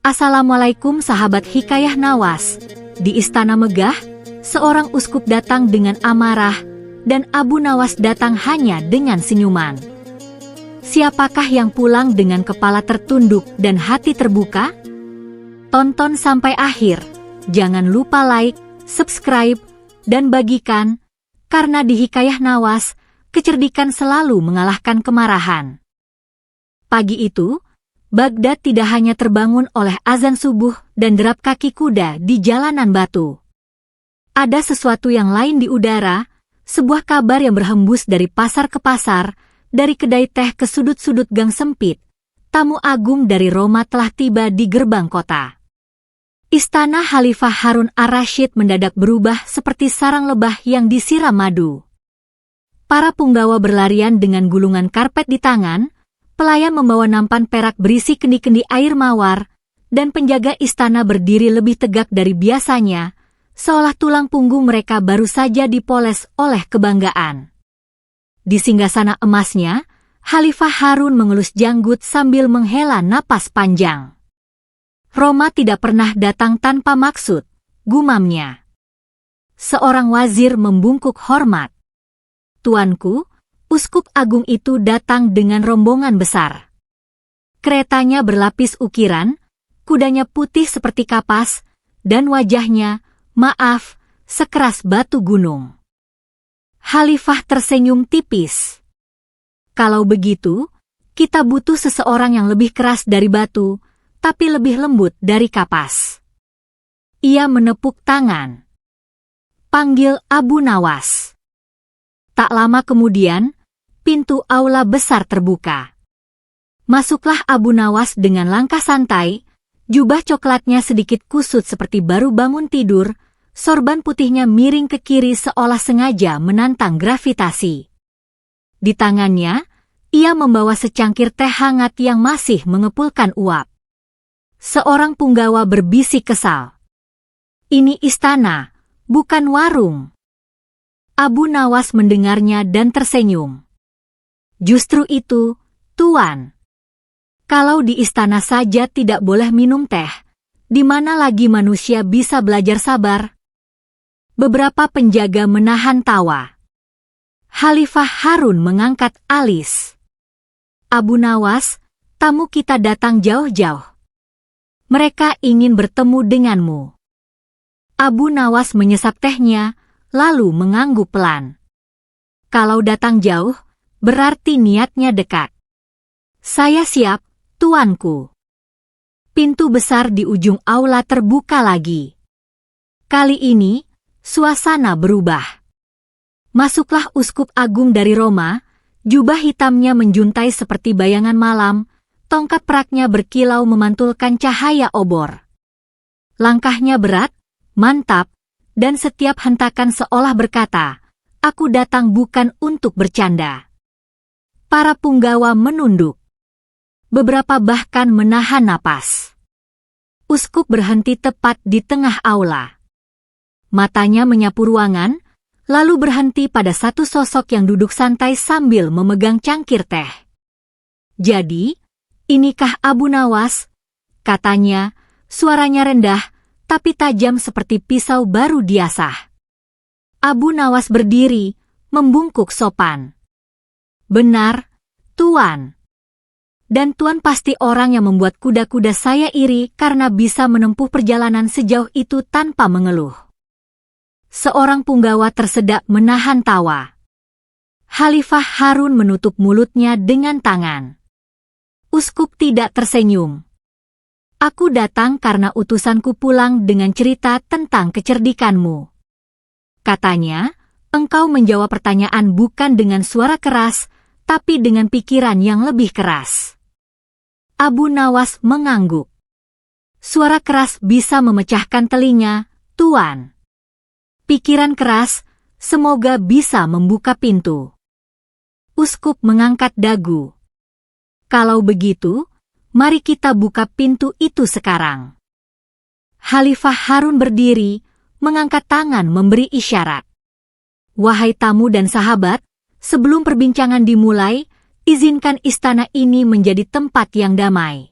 Assalamualaikum sahabat Hikayah Nawas. Di Istana Megah, seorang uskup datang dengan amarah, dan Abu Nawas datang hanya dengan senyuman. Siapakah yang pulang dengan kepala tertunduk dan hati terbuka? Tonton sampai akhir. Jangan lupa like, subscribe, dan bagikan, karena di Hikayah Nawas, kecerdikan selalu mengalahkan kemarahan. Pagi itu, Baghdad tidak hanya terbangun oleh azan subuh dan derap kaki kuda di jalanan batu. Ada sesuatu yang lain di udara, sebuah kabar yang berhembus dari pasar ke pasar, dari kedai teh ke sudut-sudut gang sempit. Tamu agung dari Roma telah tiba di gerbang kota. Istana Khalifah Harun ar-Rasyid mendadak berubah seperti sarang lebah yang disiram madu. Para punggawa berlarian dengan gulungan karpet di tangan, pelayan membawa nampan perak berisi kendi-kendi air mawar, dan penjaga istana berdiri lebih tegak dari biasanya, seolah tulang punggung mereka baru saja dipoles oleh kebanggaan. Di singgasana emasnya, Khalifah Harun mengelus janggut sambil menghela napas panjang. Roma tidak pernah datang tanpa maksud, gumamnya. Seorang wazir membungkuk hormat. Tuanku, Uskup Agung itu datang dengan rombongan besar. Keretanya berlapis ukiran, kudanya putih seperti kapas, dan wajahnya, maaf, sekeras batu gunung. Khalifah tersenyum tipis. Kalau begitu, kita butuh seseorang yang lebih keras dari batu, tapi lebih lembut dari kapas. Ia menepuk tangan. Panggil Abu Nawas. Tak lama kemudian, pintu aula besar terbuka. Masuklah Abu Nawas dengan langkah santai, jubah coklatnya sedikit kusut seperti baru bangun tidur, sorban putihnya miring ke kiri seolah sengaja menantang gravitasi. Di tangannya, ia membawa secangkir teh hangat yang masih mengepulkan uap. Seorang punggawa berbisik kesal. Ini istana, bukan warung. Abu Nawas mendengarnya dan tersenyum. Justru itu, Tuan. Kalau di istana saja tidak boleh minum teh, di mana lagi manusia bisa belajar sabar? Beberapa penjaga menahan tawa. Khalifah Harun mengangkat alis. Abu Nawas, tamu kita datang jauh-jauh. Mereka ingin bertemu denganmu. Abu Nawas menyesap tehnya, lalu mengangguk pelan. Kalau datang jauh, berarti niatnya dekat. Saya siap, tuanku. Pintu besar di ujung aula terbuka lagi. Kali ini, suasana berubah. Masuklah Uskup Agung dari Roma, jubah hitamnya menjuntai seperti bayangan malam, tongkat peraknya berkilau memantulkan cahaya obor. Langkahnya berat, mantap, dan setiap hentakan seolah berkata, aku datang bukan untuk bercanda. Para punggawa menunduk. Beberapa bahkan menahan napas. Uskup berhenti tepat di tengah aula. Matanya menyapu ruangan, lalu berhenti pada satu sosok yang duduk santai sambil memegang cangkir teh. Jadi, inikah Abu Nawas? Katanya, suaranya rendah, tapi tajam seperti pisau baru diasah. Abu Nawas berdiri, membungkuk sopan. Benar, Tuan. Dan Tuan pasti orang yang membuat kuda-kuda saya iri karena bisa menempuh perjalanan sejauh itu tanpa mengeluh. Seorang punggawa tersedak menahan tawa. Khalifah Harun menutup mulutnya dengan tangan. Uskup tidak tersenyum. Aku datang karena utusanku pulang dengan cerita tentang kecerdikanmu. Katanya, engkau menjawab pertanyaan bukan dengan suara keras, tapi dengan pikiran yang lebih keras. Abu Nawas mengangguk. Suara keras bisa memecahkan telinga, Tuan. Pikiran keras, semoga bisa membuka pintu. Uskup mengangkat dagu. Kalau begitu, mari kita buka pintu itu sekarang. Khalifah Harun berdiri, mengangkat tangan memberi isyarat. Wahai tamu dan sahabat, sebelum perbincangan dimulai, izinkan istana ini menjadi tempat yang damai.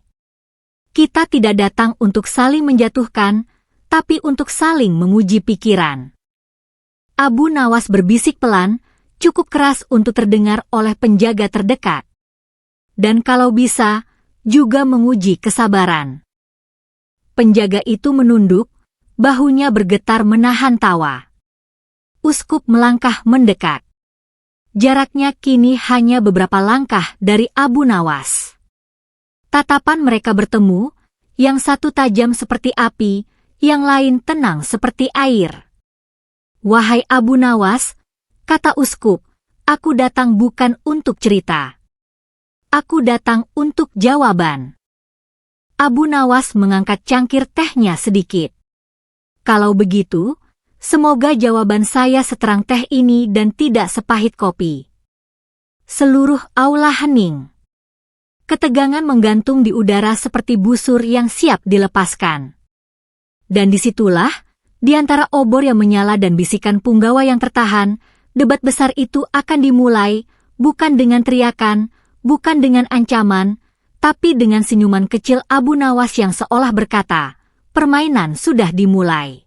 Kita tidak datang untuk saling menjatuhkan, tapi untuk saling menguji pikiran. Abu Nawas berbisik pelan, cukup keras untuk terdengar oleh penjaga terdekat. Dan kalau bisa, juga menguji kesabaran. Penjaga itu menunduk, bahunya bergetar menahan tawa. Uskup melangkah mendekat. Jaraknya kini hanya beberapa langkah dari Abu Nawas. Tatapan mereka bertemu, yang satu tajam seperti api, yang lain tenang seperti air. "Wahai Abu Nawas," kata uskup, "aku datang bukan untuk cerita. Aku datang untuk jawaban." Abu Nawas mengangkat cangkir tehnya sedikit. "Kalau begitu, semoga jawaban saya seterang teh ini dan tidak sepahit kopi." Seluruh aula hening. Ketegangan menggantung di udara seperti busur yang siap dilepaskan. Dan disitulah, di antara obor yang menyala dan bisikan punggawa yang tertahan, debat besar itu akan dimulai, bukan dengan teriakan, bukan dengan ancaman, tapi dengan senyuman kecil Abu Nawas yang seolah berkata, permainan sudah dimulai.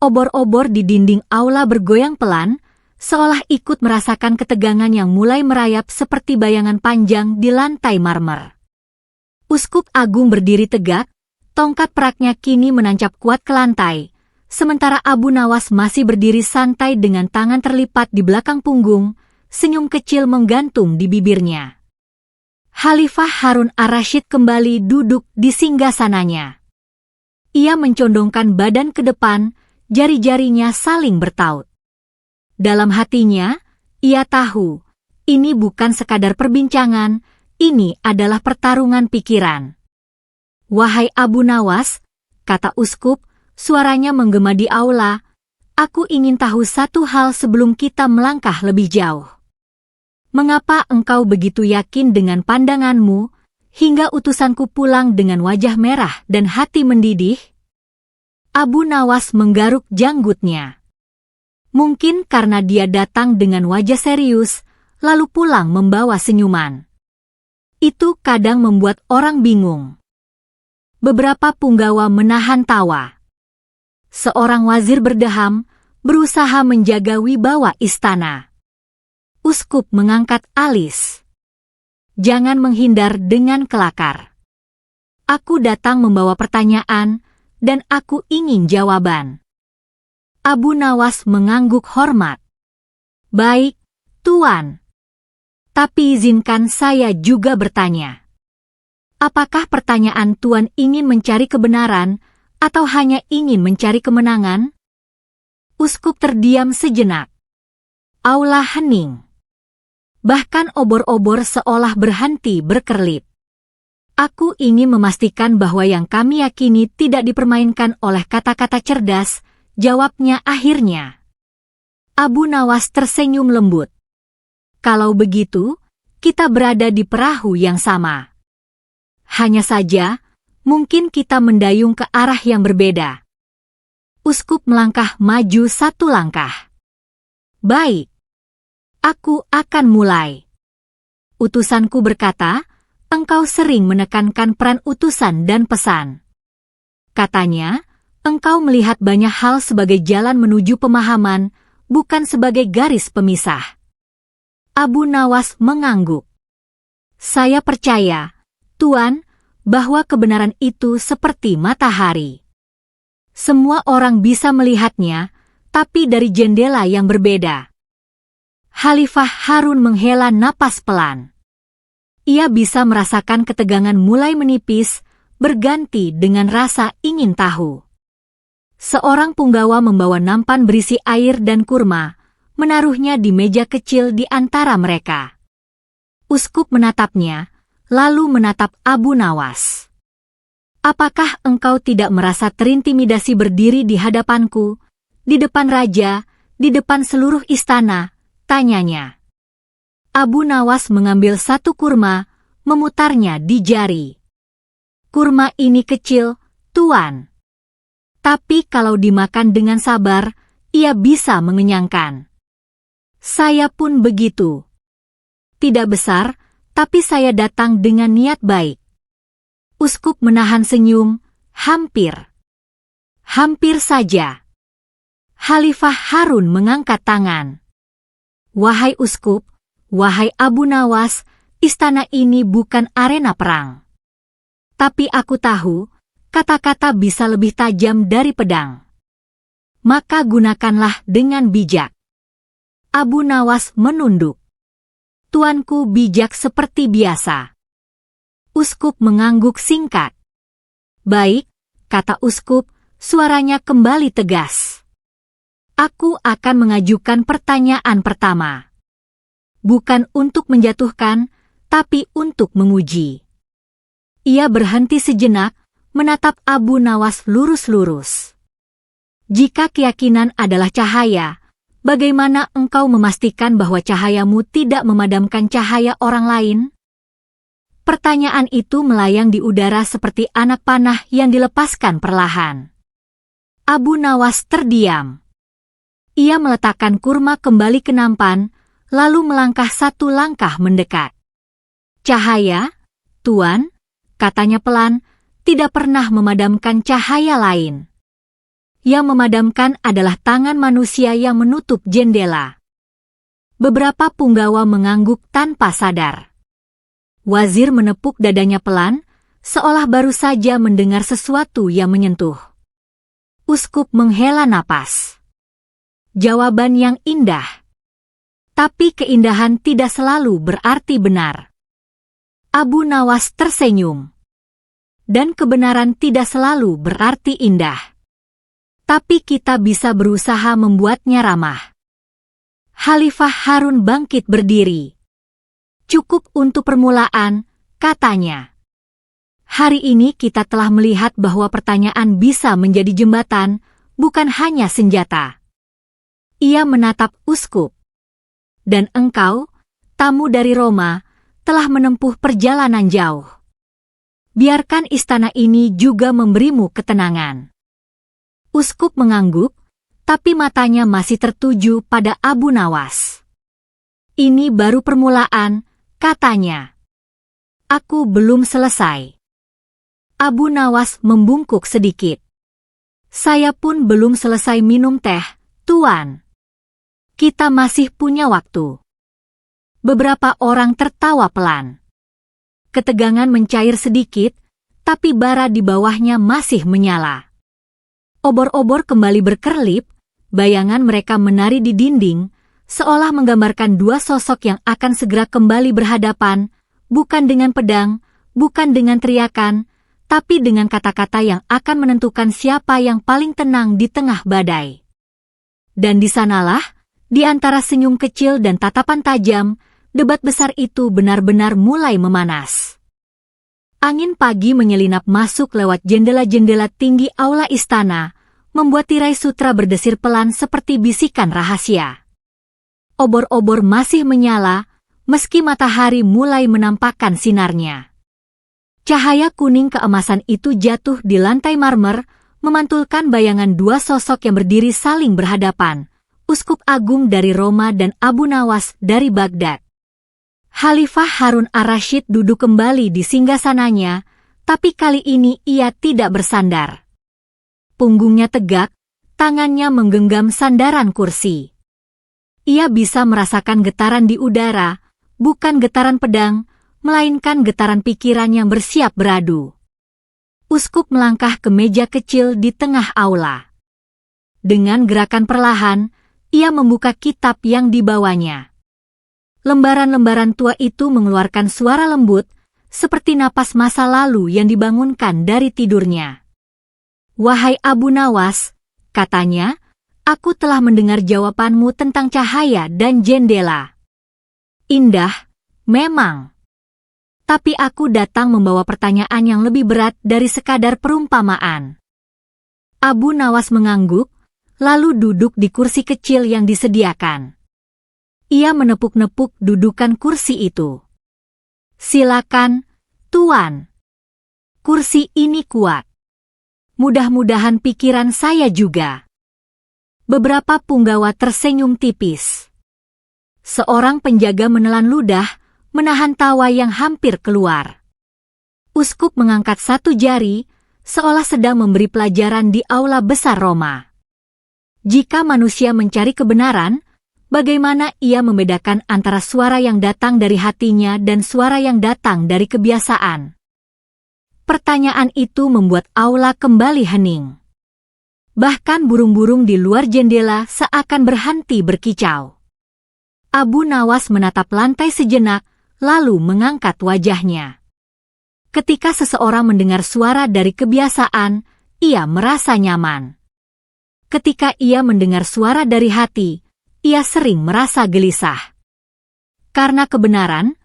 Obor-obor di dinding aula bergoyang pelan, seolah ikut merasakan ketegangan yang mulai merayap seperti bayangan panjang di lantai marmer. Uskup Agung berdiri tegak, tongkat peraknya kini menancap kuat ke lantai, sementara Abu Nawas masih berdiri santai dengan tangan terlipat di belakang punggung, senyum kecil menggantung di bibirnya. Khalifah Harun ar-Rasyid kembali duduk di singgasananya. Ia mencondongkan badan ke depan, jari-jarinya saling bertaut. Dalam hatinya, ia tahu, ini bukan sekadar perbincangan, ini adalah pertarungan pikiran. "Wahai Abu Nawas," kata uskup, suaranya menggema di aula, "aku ingin tahu satu hal sebelum kita melangkah lebih jauh. Mengapa engkau begitu yakin dengan pandanganmu, hingga utusanku pulang dengan wajah merah dan hati mendidih?" Abu Nawas menggaruk janggutnya. Mungkin karena dia datang dengan wajah serius, lalu pulang membawa senyuman. Itu kadang membuat orang bingung. Beberapa punggawa menahan tawa. Seorang wazir berdeham, berusaha menjaga wibawa istana. Uskup mengangkat alis. "Jangan menghindar dengan kelakar. Aku datang membawa pertanyaan, dan aku ingin jawaban." Abu Nawas mengangguk hormat. "Baik, Tuan. Tapi izinkan saya juga bertanya. Apakah pertanyaan Tuan ingin mencari kebenaran, atau hanya ingin mencari kemenangan?" Uskup terdiam sejenak. Aula hening. Bahkan obor-obor seolah berhenti berkerlip. "Aku ingin memastikan bahwa yang kami yakini tidak dipermainkan oleh kata-kata cerdas," jawabnya akhirnya. Abu Nawas tersenyum lembut. "Kalau begitu, kita berada di perahu yang sama. Hanya saja, mungkin kita mendayung ke arah yang berbeda." Uskup melangkah maju satu langkah. "Baik. Aku akan mulai. Utusanku berkata, engkau sering menekankan peran utusan dan pesan. Katanya, engkau melihat banyak hal sebagai jalan menuju pemahaman, bukan sebagai garis pemisah." Abu Nawas mengangguk. "Saya percaya, Tuan, bahwa kebenaran itu seperti matahari. Semua orang bisa melihatnya, tapi dari jendela yang berbeda." Khalifah Harun menghela napas pelan. Ia bisa merasakan ketegangan mulai menipis, berganti dengan rasa ingin tahu. Seorang punggawa membawa nampan berisi air dan kurma, menaruhnya di meja kecil di antara mereka. Uskup menatapnya, lalu menatap Abu Nawas. "Apakah engkau tidak merasa terintimidasi berdiri di hadapanku, di depan raja, di depan seluruh istana?" tanyanya. Abu Nawas mengambil satu kurma, memutarnya di jari. "Kurma ini kecil, Tuan. Tapi kalau dimakan dengan sabar, ia bisa mengenyangkan. Saya pun begitu. Tidak besar, tapi saya datang dengan niat baik." Uskup menahan senyum, hampir saja. Khalifah Harun mengangkat tangan. Wahai uskup, wahai Abu Nawas, istana ini bukan arena perang. Tapi aku tahu, kata-kata bisa lebih tajam dari pedang. Maka gunakanlah dengan bijak. Abu Nawas menunduk. Tuanku bijak seperti biasa. Uskup mengangguk singkat. Baik, kata uskup, suaranya kembali tegas. Aku akan mengajukan pertanyaan pertama. Bukan untuk menjatuhkan, tapi untuk menguji. Ia berhenti sejenak, menatap Abu Nawas lurus-lurus. Jika keyakinan adalah cahaya, bagaimana engkau memastikan bahwa cahayamu tidak memadamkan cahaya orang lain? Pertanyaan itu melayang di udara seperti anak panah yang dilepaskan perlahan. Abu Nawas terdiam. Ia meletakkan kurma kembali ke nampan, lalu melangkah satu langkah mendekat. Cahaya, Tuan, katanya pelan, tidak pernah memadamkan cahaya lain. Yang memadamkan adalah tangan manusia yang menutup jendela. Beberapa punggawa mengangguk tanpa sadar. Wazir menepuk dadanya pelan, seolah baru saja mendengar sesuatu yang menyentuh. Uskup menghela napas. Jawaban yang indah. Tapi keindahan tidak selalu berarti benar. Abu Nawas tersenyum. Dan kebenaran tidak selalu berarti indah. Tapi kita bisa berusaha membuatnya ramah. Khalifah Harun bangkit berdiri. Cukup untuk permulaan, katanya. Hari ini kita telah melihat bahwa pertanyaan bisa menjadi jembatan, bukan hanya senjata. Ia menatap uskup. Dan engkau, tamu dari Roma, telah menempuh perjalanan jauh. Biarkan istana ini juga memberimu ketenangan. Uskup mengangguk, tapi matanya masih tertuju pada Abu Nawas. Ini baru permulaan, katanya. Aku belum selesai. Abu Nawas membungkuk sedikit. Saya pun belum selesai minum teh, Tuan. Kita masih punya waktu. Beberapa orang tertawa pelan. Ketegangan mencair sedikit, tapi bara di bawahnya masih menyala. Obor-obor kembali berkerlip, bayangan mereka menari di dinding, seolah menggambarkan dua sosok yang akan segera kembali berhadapan, bukan dengan pedang, bukan dengan teriakan, tapi dengan kata-kata yang akan menentukan siapa yang paling tenang di tengah badai. Dan di sanalah, di antara senyum kecil dan tatapan tajam, debat besar itu benar-benar mulai memanas. Angin pagi menyelinap masuk lewat jendela-jendela tinggi aula istana, membuat tirai sutra berdesir pelan seperti bisikan rahasia. Obor-obor masih menyala, meski matahari mulai menampakkan sinarnya. Cahaya kuning keemasan itu jatuh di lantai marmer, memantulkan bayangan dua sosok yang berdiri saling berhadapan, Uskup Agung dari Roma dan Abu Nawas dari Baghdad. Khalifah Harun ar-Rasyid duduk kembali di singgasananya, tapi kali ini ia tidak bersandar. Punggungnya tegak, tangannya menggenggam sandaran kursi. Ia bisa merasakan getaran di udara, bukan getaran pedang, melainkan getaran pikiran yang bersiap beradu. Uskup melangkah ke meja kecil di tengah aula. Dengan gerakan perlahan, ia membuka kitab yang dibawanya. Lembaran-lembaran tua itu mengeluarkan suara lembut, seperti napas masa lalu yang dibangunkan dari tidurnya. Wahai Abu Nawas, katanya, aku telah mendengar jawabanmu tentang cahaya dan jendela. Indah, memang. Tapi aku datang membawa pertanyaan yang lebih berat dari sekadar perumpamaan. Abu Nawas mengangguk, lalu duduk di kursi kecil yang disediakan. Ia menepuk-nepuk dudukan kursi itu. Silakan, Tuan. Kursi ini kuat. Mudah-mudahan pikiran saya juga. Beberapa punggawa tersenyum tipis. Seorang penjaga menelan ludah, menahan tawa yang hampir keluar. Uskup mengangkat satu jari, seolah sedang memberi pelajaran di aula besar Roma. Jika manusia mencari kebenaran, bagaimana ia membedakan antara suara yang datang dari hatinya dan suara yang datang dari kebiasaan? Pertanyaan itu membuat aula kembali hening. Bahkan burung-burung di luar jendela seakan berhenti berkicau. Abu Nawas menatap lantai sejenak, lalu mengangkat wajahnya. Ketika seseorang mendengar suara dari kebiasaan, ia merasa nyaman. Ketika ia mendengar suara dari hati, ia sering merasa gelisah. Karena kebenaran,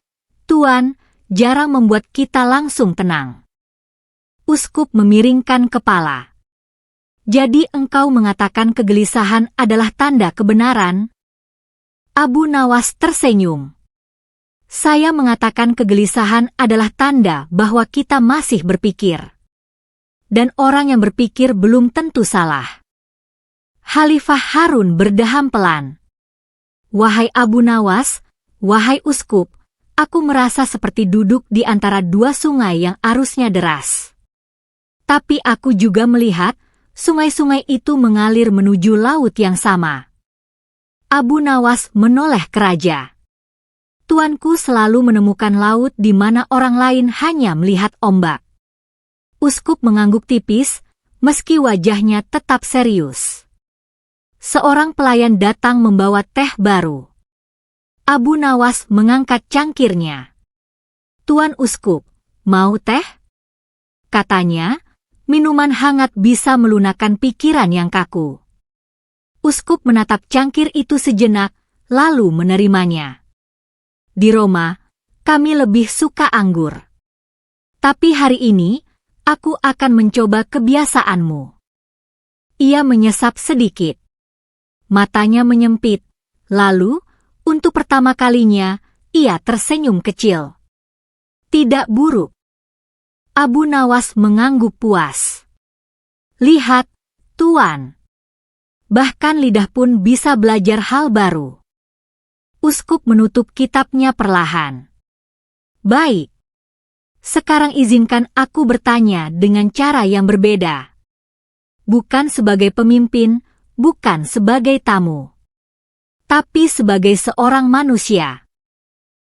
Tuan, jarang membuat kita langsung tenang. Uskup memiringkan kepala. Jadi engkau mengatakan kegelisahan adalah tanda kebenaran? Abu Nawas tersenyum. Saya mengatakan kegelisahan adalah tanda bahwa kita masih berpikir. Dan orang yang berpikir belum tentu salah. Khalifah Harun berdeham pelan. Wahai Abu Nawas, wahai Uskup, aku merasa seperti duduk di antara dua sungai yang arusnya deras. Tapi aku juga melihat, sungai-sungai itu mengalir menuju laut yang sama. Abu Nawas menoleh ke raja. Tuanku selalu menemukan laut di mana orang lain hanya melihat ombak. Uskup mengangguk tipis, meski wajahnya tetap serius. Seorang pelayan datang membawa teh baru. Abu Nawas mengangkat cangkirnya. Tuan Uskup, mau teh? Katanya, minuman hangat bisa melunakkan pikiran yang kaku. Uskup menatap cangkir itu sejenak, lalu menerimanya. Di Roma, kami lebih suka anggur. Tapi hari ini, aku akan mencoba kebiasaanmu. Ia menyesap sedikit. Matanya menyempit, lalu, untuk pertama kalinya, ia tersenyum kecil. Tidak buruk. Abu Nawas mengangguk puas. Lihat, Tuan. Bahkan lidah pun bisa belajar hal baru. Uskup menutup kitabnya perlahan. Baik. Sekarang izinkan aku bertanya dengan cara yang berbeda. Bukan sebagai pemimpin, bukan sebagai tamu. Tapi sebagai seorang manusia.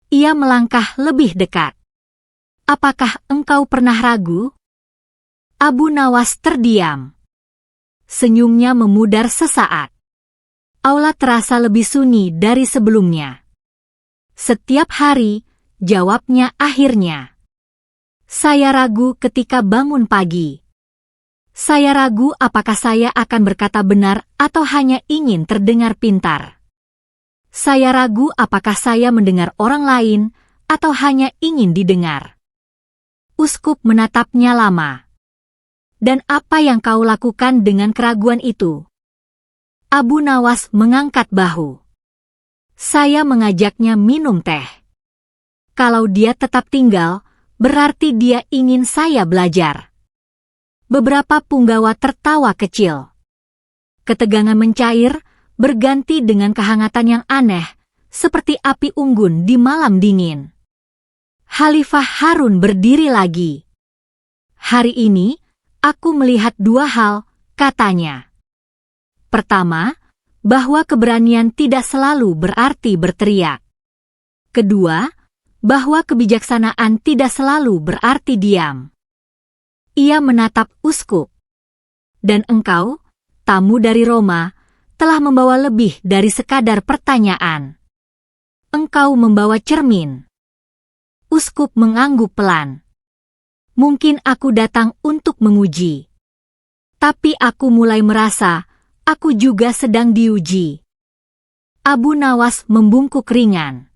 Ia melangkah lebih dekat. Apakah engkau pernah ragu? Abu Nawas terdiam. Senyumnya memudar sesaat. Aula terasa lebih sunyi dari sebelumnya. Setiap hari, jawabnya akhirnya. Saya ragu ketika bangun pagi. Saya ragu apakah saya akan berkata benar atau hanya ingin terdengar pintar. Saya ragu apakah saya mendengar orang lain atau hanya ingin didengar. Uskup menatapnya lama. Dan apa yang kau lakukan dengan keraguan itu? Abu Nawas mengangkat bahu. Saya mengajaknya minum teh. Kalau dia tetap tinggal, berarti dia ingin saya belajar. Beberapa punggawa tertawa kecil. Ketegangan mencair, berganti dengan kehangatan yang aneh, seperti api unggun di malam dingin. Khalifah Harun berdiri lagi. Hari ini, aku melihat dua hal, katanya. Pertama, bahwa keberanian tidak selalu berarti berteriak. Kedua, bahwa kebijaksanaan tidak selalu berarti diam. Ia menatap Uskup. Dan engkau, tamu dari Roma, telah membawa lebih dari sekadar pertanyaan. Engkau membawa cermin. Uskup mengangguk pelan. Mungkin aku datang untuk menguji. Tapi aku mulai merasa, aku juga sedang diuji. Abu Nawas membungkuk ringan.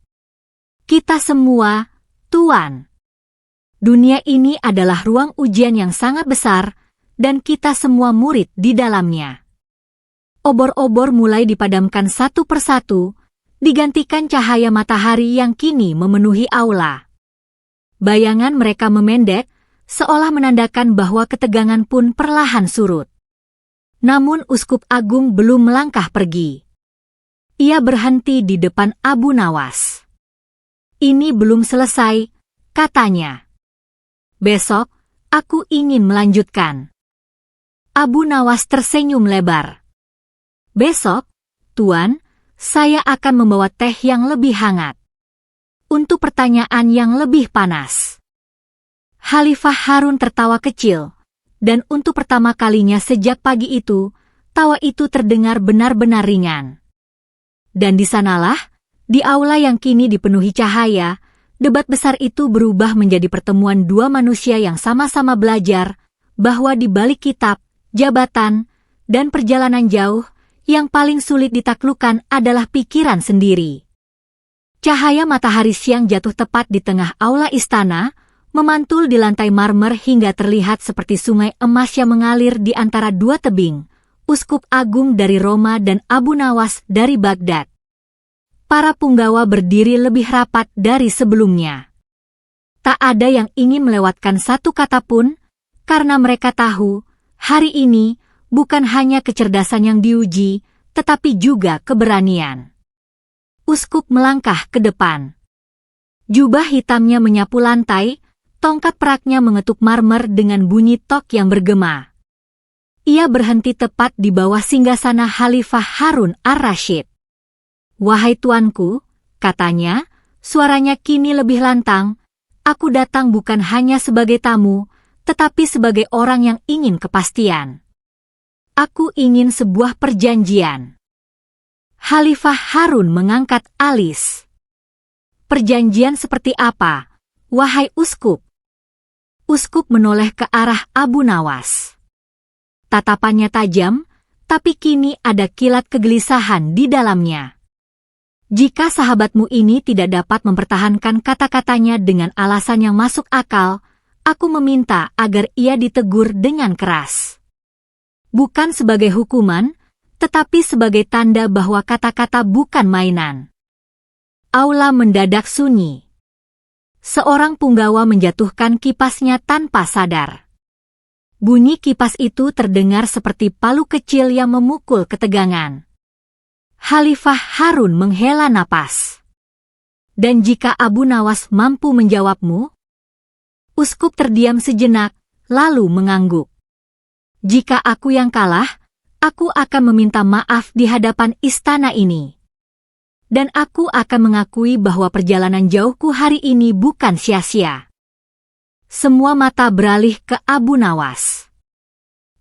Kita semua, Tuan. Dunia ini adalah ruang ujian yang sangat besar, dan kita semua murid di dalamnya. Obor-obor mulai dipadamkan satu persatu, digantikan cahaya matahari yang kini memenuhi aula. Bayangan mereka memendek, seolah menandakan bahwa ketegangan pun perlahan surut. Namun Uskup Agung belum melangkah pergi. Ia berhenti di depan Abu Nawas. Ini belum selesai, katanya. Besok, aku ingin melanjutkan. Abu Nawas tersenyum lebar. Besok, Tuan, saya akan membawa teh yang lebih hangat. Untuk pertanyaan yang lebih panas. Khalifah Harun tertawa kecil, dan untuk pertama kalinya sejak pagi itu, tawa itu terdengar benar-benar ringan. Dan di sanalah, di aula yang kini dipenuhi cahaya, debat besar itu berubah menjadi pertemuan dua manusia yang sama-sama belajar bahwa di balik kitab, jabatan, dan perjalanan jauh, yang paling sulit ditaklukkan adalah pikiran sendiri. Cahaya matahari siang jatuh tepat di tengah aula istana, memantul di lantai marmer hingga terlihat seperti sungai emas yang mengalir di antara dua tebing, Uskup Agung dari Roma dan Abu Nawas dari Baghdad. Para punggawa berdiri lebih rapat dari sebelumnya. Tak ada yang ingin melewatkan satu kata pun, karena mereka tahu, hari ini bukan hanya kecerdasan yang diuji, tetapi juga keberanian. Uskup melangkah ke depan. Jubah hitamnya menyapu lantai, tongkat peraknya mengetuk marmer dengan bunyi tok yang bergema. Ia berhenti tepat di bawah singgasana Khalifah Harun ar-Rasyid. "Wahai tuanku," katanya, suaranya kini lebih lantang, "aku datang bukan hanya sebagai tamu, tetapi sebagai orang yang ingin kepastian. Aku ingin sebuah perjanjian." Khalifah Harun mengangkat alis. "Perjanjian seperti apa, wahai uskup?" Uskup menoleh ke arah Abu Nawas. Tatapannya tajam, tapi kini ada kilat kegelisahan di dalamnya. "Jika sahabatmu ini tidak dapat mempertahankan kata-katanya dengan alasan yang masuk akal, aku meminta agar ia ditegur dengan keras. Bukan sebagai hukuman, tetapi sebagai tanda bahwa kata-kata bukan mainan." Aula mendadak sunyi. Seorang punggawa menjatuhkan kipasnya tanpa sadar. Bunyi kipas itu terdengar seperti palu kecil yang memukul ketegangan. Khalifah Harun menghela napas. "Dan jika Abu Nawas mampu menjawabmu?" Uskup terdiam sejenak, lalu mengangguk. "Jika aku yang kalah, aku akan meminta maaf di hadapan istana ini. Dan aku akan mengakui bahwa perjalanan jauhku hari ini bukan sia-sia." Semua mata beralih ke Abu Nawas.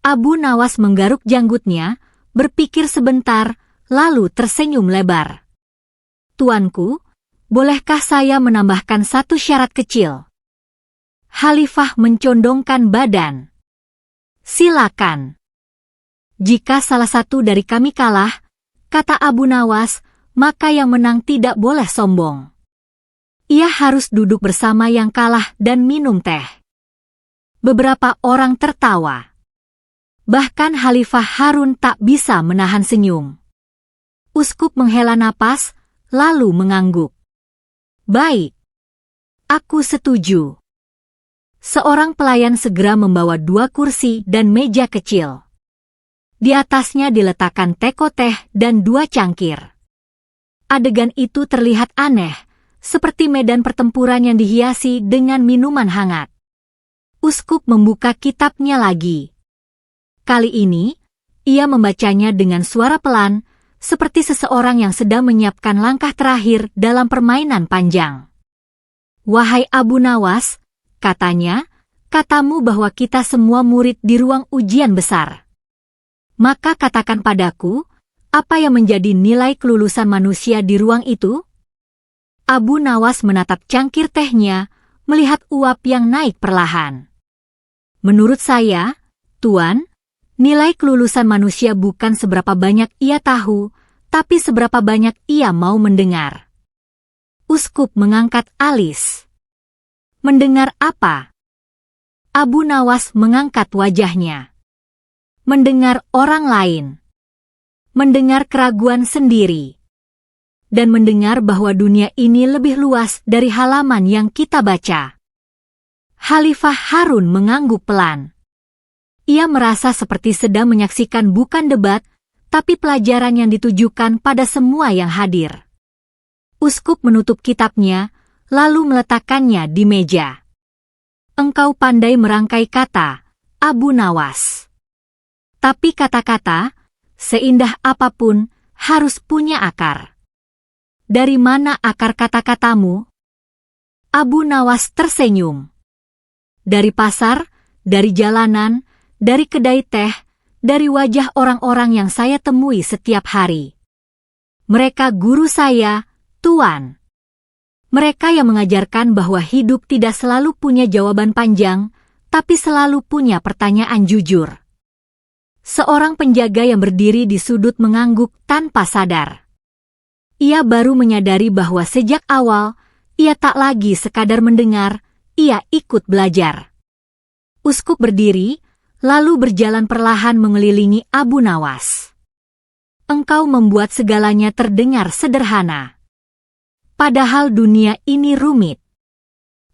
Abu Nawas menggaruk janggutnya, berpikir sebentar, lalu tersenyum lebar. "Tuanku, bolehkah saya menambahkan satu syarat kecil?" Khalifah mencondongkan badan. "Silakan." "Jika salah satu dari kami kalah," kata Abu Nawas, "maka yang menang tidak boleh sombong. Ia harus duduk bersama yang kalah dan minum teh." Beberapa orang tertawa. Bahkan Khalifah Harun tak bisa menahan senyum. Uskup menghela napas, lalu mengangguk. "Baik. Aku setuju." Seorang pelayan segera membawa 2 kursi dan meja kecil. Di atasnya diletakkan teko teh dan 2 cangkir. Adegan itu terlihat aneh, seperti medan pertempuran yang dihiasi dengan minuman hangat. Uskup membuka kitabnya lagi. Kali ini, ia membacanya dengan suara pelan, seperti seseorang yang sedang menyiapkan langkah terakhir dalam permainan panjang. "Wahai Abu Nawas," katanya, "katamu bahwa kita semua murid di ruang ujian besar. Maka katakan padaku, apa yang menjadi nilai kelulusan manusia di ruang itu?" Abu Nawas menatap cangkir tehnya, melihat uap yang naik perlahan. "Menurut saya, Tuan, nilai kelulusan manusia bukan seberapa banyak ia tahu, tapi seberapa banyak ia mau mendengar." Uskup mengangkat alis. "Mendengar apa?" Abu Nawas mengangkat wajahnya. "Mendengar orang lain. Mendengar keraguan sendiri. Dan mendengar bahwa dunia ini lebih luas dari halaman yang kita baca." Khalifah Harun mengangguk pelan. Ia merasa seperti sedang menyaksikan bukan debat, tapi pelajaran yang ditujukan pada semua yang hadir. Uskup menutup kitabnya, lalu meletakkannya di meja. Engkau pandai merangkai kata, Abu Nawas. Tapi kata-kata, seindah apapun, harus punya akar. Dari mana akar kata-katamu? Abu Nawas tersenyum. Dari pasar, dari jalanan, dari kedai teh, dari wajah orang-orang yang saya temui setiap hari. Mereka guru saya, Tuan. Mereka yang mengajarkan bahwa hidup tidak selalu punya jawaban panjang, tapi selalu punya pertanyaan jujur. Seorang penjaga yang berdiri di sudut mengangguk tanpa sadar. Ia baru menyadari bahwa sejak awal, ia tak lagi sekadar mendengar, ia ikut belajar. Uskup berdiri, lalu berjalan perlahan mengelilingi Abu Nawas. Engkau membuat segalanya terdengar sederhana. Padahal dunia ini rumit.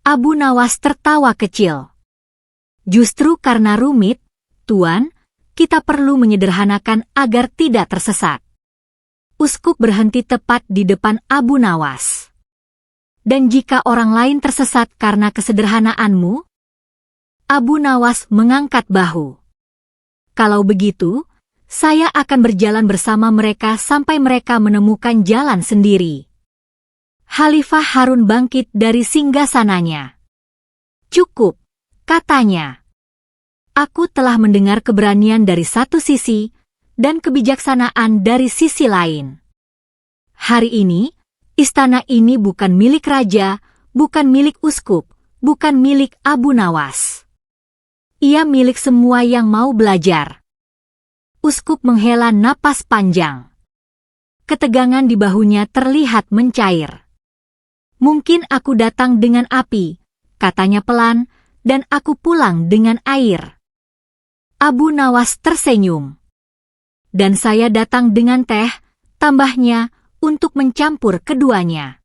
Abu Nawas tertawa kecil. Justru karena rumit, Tuan, kita perlu menyederhanakan agar tidak tersesat. Uskup berhenti tepat di depan Abu Nawas. Dan jika orang lain tersesat karena kesederhanaanmu? Abu Nawas mengangkat bahu. Kalau begitu, saya akan berjalan bersama mereka sampai mereka menemukan jalan sendiri. Khalifah Harun bangkit dari singgasananya. Cukup, katanya. Aku telah mendengar keberanian dari satu sisi dan kebijaksanaan dari sisi lain. Hari ini, istana ini bukan milik raja, bukan milik uskup, bukan milik Abu Nawas. Ia milik semua yang mau belajar. Uskup menghela napas panjang. Ketegangan di bahunya terlihat mencair. Mungkin aku datang dengan api, katanya pelan, dan aku pulang dengan air. Abu Nawas tersenyum. Dan saya datang dengan teh, tambahnya, untuk mencampur keduanya.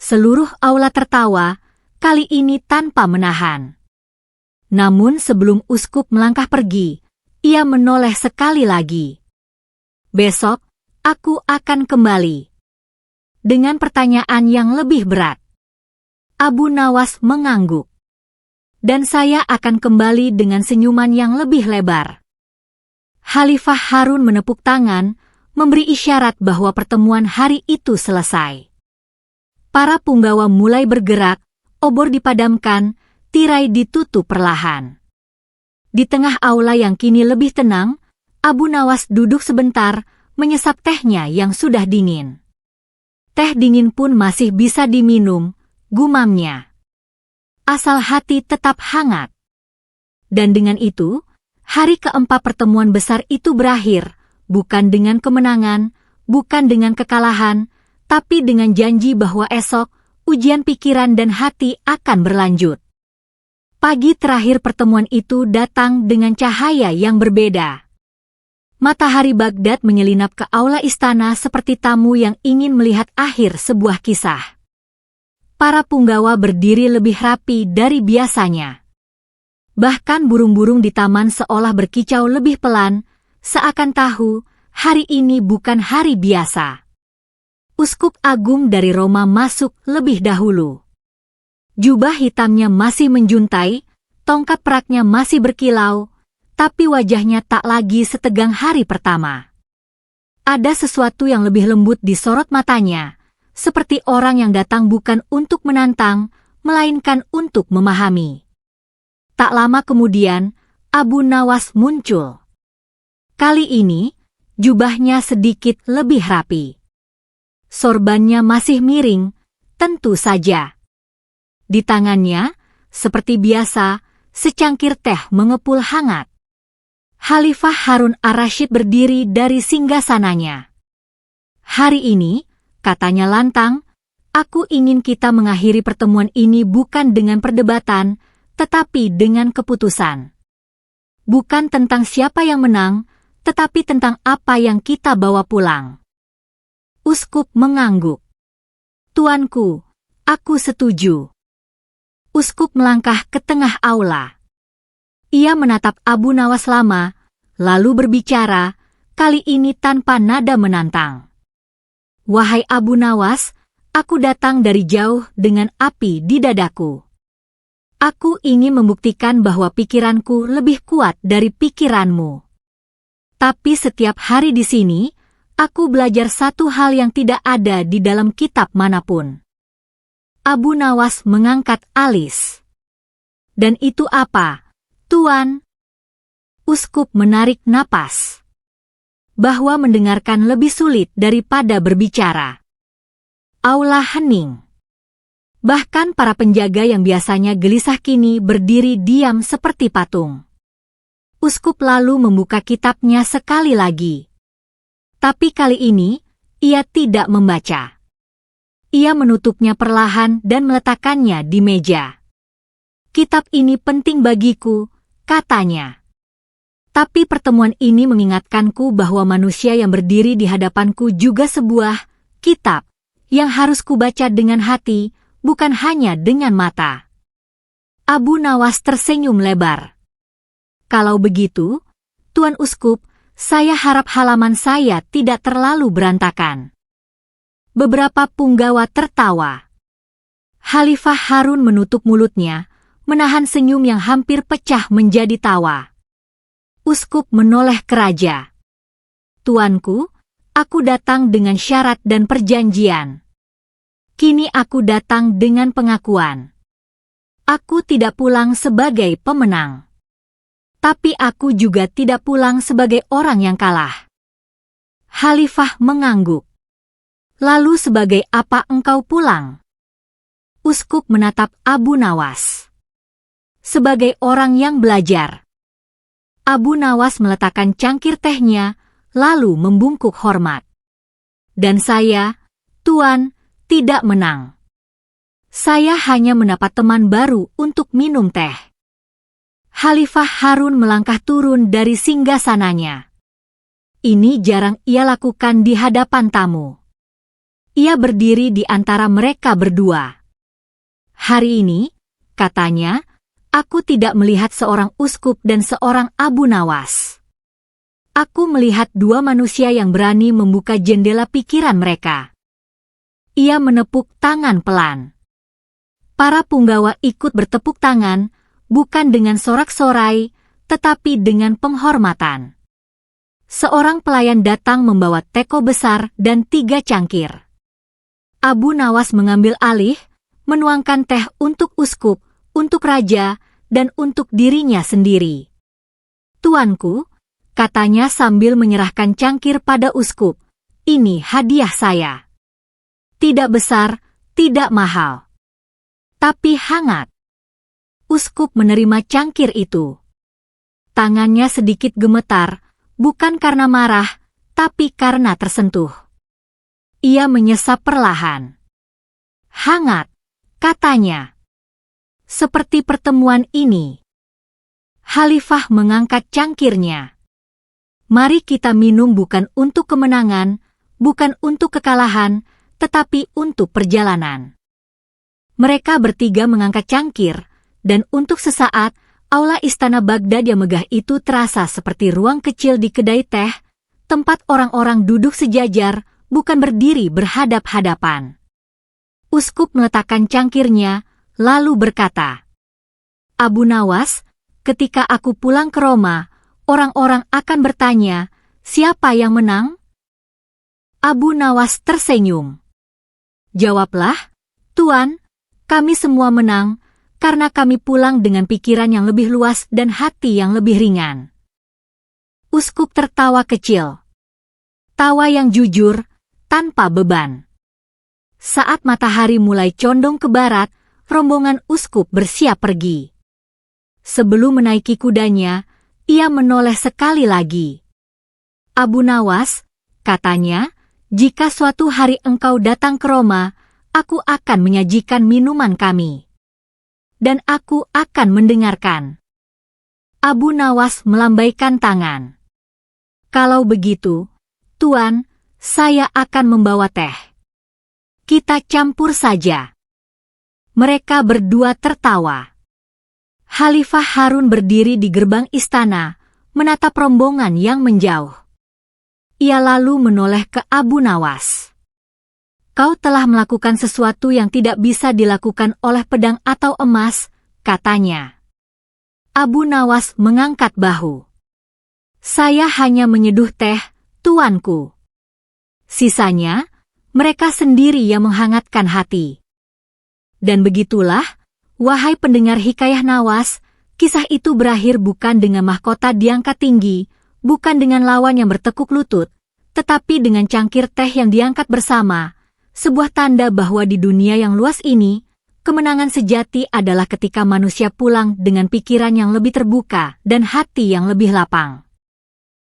Seluruh aula tertawa, kali ini tanpa menahan. Namun sebelum uskup melangkah pergi, ia menoleh sekali lagi. Besok, aku akan kembali. Dengan pertanyaan yang lebih berat. Abu Nawas mengangguk. Dan saya akan kembali dengan senyuman yang lebih lebar. Khalifah Harun menepuk tangan, memberi isyarat bahwa pertemuan hari itu selesai. Para punggawa mulai bergerak, obor dipadamkan, tirai ditutup perlahan. Di tengah aula yang kini lebih tenang, Abu Nawas duduk sebentar, menyesap tehnya yang sudah dingin. Teh dingin pun masih bisa diminum, gumamnya. Asal hati tetap hangat. Dan dengan itu, hari keempat pertemuan besar itu berakhir, bukan dengan kemenangan, bukan dengan kekalahan, tapi dengan janji bahwa esok, ujian pikiran dan hati akan berlanjut. Pagi terakhir pertemuan itu datang dengan cahaya yang berbeda. Matahari Baghdad menyelinap ke aula istana seperti tamu yang ingin melihat akhir sebuah kisah. Para punggawa berdiri lebih rapi dari biasanya. Bahkan burung-burung di taman seolah berkicau lebih pelan, seakan tahu hari ini bukan hari biasa. Uskup Agung dari Roma masuk lebih dahulu. Jubah hitamnya masih menjuntai, tongkat peraknya masih berkilau, tapi wajahnya tak lagi setegang hari pertama. Ada sesuatu yang lebih lembut di sorot matanya, seperti orang yang datang bukan untuk menantang, melainkan untuk memahami. Tak lama kemudian, Abu Nawas muncul. Kali ini, jubahnya sedikit lebih rapi. Sorbannya masih miring, tentu saja. Di tangannya, seperti biasa, secangkir teh mengepul hangat. Khalifah Harun ar-Rasyid berdiri dari singgasananya. Hari ini, katanya lantang, aku ingin kita mengakhiri pertemuan ini bukan dengan perdebatan, tetapi dengan keputusan. Bukan tentang siapa yang menang, tetapi tentang apa yang kita bawa pulang. Uskup mengangguk. Tuanku, aku setuju. Uskup melangkah ke tengah aula. Ia menatap Abu Nawas lama, lalu berbicara, kali ini tanpa nada menantang. Wahai Abu Nawas, aku datang dari jauh dengan api di dadaku. Aku ingin membuktikan bahwa pikiranku lebih kuat dari pikiranmu. Tapi setiap hari di sini, aku belajar satu hal yang tidak ada di dalam kitab manapun. Abu Nawas mengangkat alis. Dan itu apa, Tuan? Uskup menarik napas. Bahwa mendengarkan lebih sulit daripada berbicara. Aula hening. Bahkan para penjaga yang biasanya gelisah kini berdiri diam seperti patung. Uskup lalu membuka kitabnya sekali lagi. Tapi kali ini, ia tidak membaca. Ia menutupnya perlahan dan meletakkannya di meja. Kitab ini penting bagiku, katanya. Tapi pertemuan ini mengingatkanku bahwa manusia yang berdiri di hadapanku juga sebuah kitab yang harus kubaca dengan hati, bukan hanya dengan mata. Abu Nawas tersenyum lebar. Kalau begitu, Tuan Uskup, saya harap halaman saya tidak terlalu berantakan. Beberapa punggawa tertawa. Khalifah Harun menutup mulutnya, menahan senyum yang hampir pecah menjadi tawa. Uskup menoleh ke raja. Tuanku, aku datang dengan syarat dan perjanjian. Kini aku datang dengan pengakuan. Aku tidak pulang sebagai pemenang. Tapi aku juga tidak pulang sebagai orang yang kalah. Khalifah mengangguk. Lalu sebagai apa engkau pulang? Uskup menatap Abu Nawas. Sebagai orang yang belajar. Abu Nawas meletakkan cangkir tehnya, lalu membungkuk hormat. Dan saya, Tuan, tidak menang. Saya hanya mendapat teman baru untuk minum teh. Khalifah Harun melangkah turun dari singgasananya. Ini jarang ia lakukan di hadapan tamu. Ia berdiri di antara mereka berdua. Hari ini, katanya, aku tidak melihat seorang uskup dan seorang Abu Nawas. Aku melihat dua manusia yang berani membuka jendela pikiran mereka. Ia menepuk tangan pelan. Para punggawa ikut bertepuk tangan, bukan dengan sorak-sorai, tetapi dengan penghormatan. Seorang pelayan datang membawa teko besar dan 3 cangkir. Abu Nawas mengambil alih, menuangkan teh untuk uskup, untuk raja, dan untuk dirinya sendiri. Tuanku, katanya sambil menyerahkan cangkir pada uskup, ini hadiah saya. Tidak besar, tidak mahal. Tapi hangat. Uskup menerima cangkir itu. Tangannya sedikit gemetar, bukan karena marah, tapi karena tersentuh. Ia menyesap perlahan. Hangat, katanya. Seperti pertemuan ini. Khalifah mengangkat cangkirnya. Mari kita minum bukan untuk kemenangan, bukan untuk kekalahan, tetapi untuk perjalanan. Mereka bertiga mengangkat cangkir, dan untuk sesaat, aula istana Baghdad yang megah itu terasa seperti ruang kecil di kedai teh, tempat orang-orang duduk sejajar, bukan berdiri berhadap-hadapan. Uskup meletakkan cangkirnya, lalu berkata, Abu Nawas, ketika aku pulang ke Roma, orang-orang akan bertanya, siapa yang menang? Abu Nawas tersenyum. Jawablah, Tuan, kami semua menang, karena kami pulang dengan pikiran yang lebih luas dan hati yang lebih ringan. Uskup tertawa kecil. Tawa yang jujur, tanpa beban. Saat matahari mulai condong ke barat, rombongan uskup bersiap pergi. Sebelum menaiki kudanya, ia menoleh sekali lagi. Abu Nawas, katanya, jika suatu hari engkau datang ke Roma, aku akan menyajikan minuman kami. Dan aku akan mendengarkan. Abu Nawas melambaikan tangan. Kalau begitu, Tuan, saya akan membawa teh. Kita campur saja. Mereka berdua tertawa. Khalifah Harun berdiri di gerbang istana, menatap rombongan yang menjauh. Ia lalu menoleh ke Abu Nawas. Kau telah melakukan sesuatu yang tidak bisa dilakukan oleh pedang atau emas, katanya. Abu Nawas mengangkat bahu. Saya hanya menyeduh teh, tuanku. Sisanya, mereka sendiri yang menghangatkan hati. Dan begitulah, wahai pendengar hikayah Nawas, kisah itu berakhir bukan dengan mahkota diangkat tinggi, bukan dengan lawan yang bertekuk lutut, tetapi dengan cangkir teh yang diangkat bersama, sebuah tanda bahwa di dunia yang luas ini, kemenangan sejati adalah ketika manusia pulang dengan pikiran yang lebih terbuka dan hati yang lebih lapang.